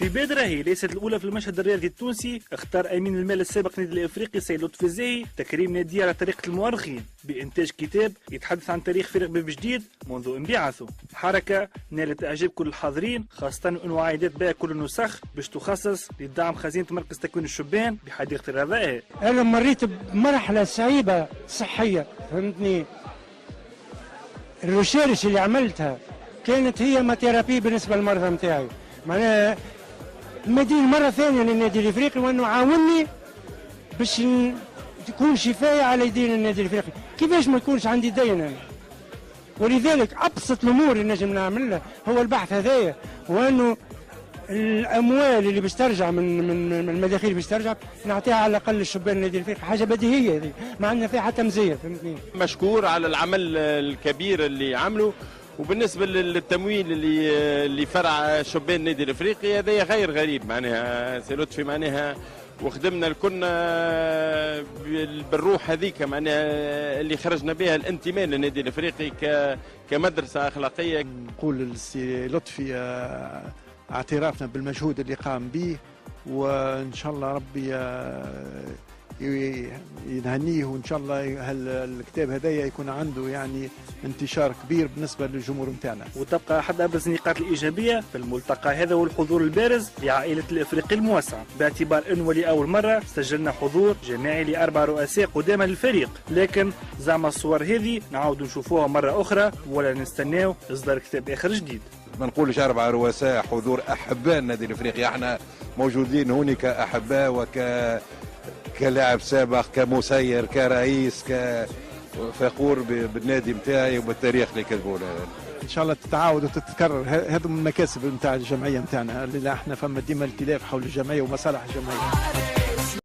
في راهي ليست الأولى في المشهد الرياضي التونسي. اختار أمين المال السابق نادي الإفريقي سيد لطفي الزاهي تكريم ناديه على طريقة المؤرخين بإنتاج كتاب يتحدث عن تاريخ فريق باب جديد منذ انبعاثه. حركة نالت إعجاب كل الحاضرين، خاصة أنه عايدات بها كل النسخ باش تخصص لدعم خزينة مركز تكوين الشبان بحديقة الرضائع. أنا مريت بمرحلة صعيبة صحية، فهمتني؟ الريسيرش اللي عملتها كانت هي ما ثيرابي بالنسبة للمرضى نتاعي، معناها مدين مرة ثانية للنادي الإفريقي وأنه عاوني باش تكون شفاية على يدين النادي الإفريقي. كيفاش ما يكونش عندي دين أنا؟ ولذلك أبسط الأمور اللي نجم نعملها هو البحث هذايا، وأنه الأموال اللي باش ترجع من المداخيل باش ترجع نعطيها على الأقل للشبان النادي الإفريقي، حاجة بديهية هذه ما عندنا فيها حتى مزية، فهمتني؟ مشكور على العمل الكبير اللي عمله. وبالنسبه للتمويل اللي فرع شبان النادي الافريقي هذا غير غريب، معناها سي لطفي معناها وخدمنا الكلنا بالروح هذيك معناها اللي خرجنا بها الانتماء للنادي الافريقي كمدرسه اخلاقيه. نقول للسي لطفي اعترافنا بالمجهود اللي قام به، وان شاء الله ربي ينهنيه، وان شاء الله الكتاب هذايا يكون عنده يعني انتشار كبير بالنسبه للجمهور نتاعنا. وتبقى احد ابرز النقاط الايجابيه في الملتقى هذا والحضور البارز لعائله الافريقي الموسع، باعتبار انه لاول مره سجلنا حضور جماعي لاربع رؤساء قدامى للفريق، لكن زعما الصور هذه نعاودوا نشوفوها مره اخرى ولا نستناو اصدار كتاب اخر جديد. ما نقولش 4 رؤساء، حضور احباء النادي الافريقي، احنا موجودين هنا كاحباء كلاعب سابق، كمسير، كرئيس، كفخور بالنادي نتاعي وبالتاريخ اللي كتبوا له. ان شاء الله تتعاود وتتكرر، هذا من المكاسب نتاع الجمعيه نتاعنا اللي احنا فما ديما الائتلاف حول الجمعيه ومصالح الجمعيه.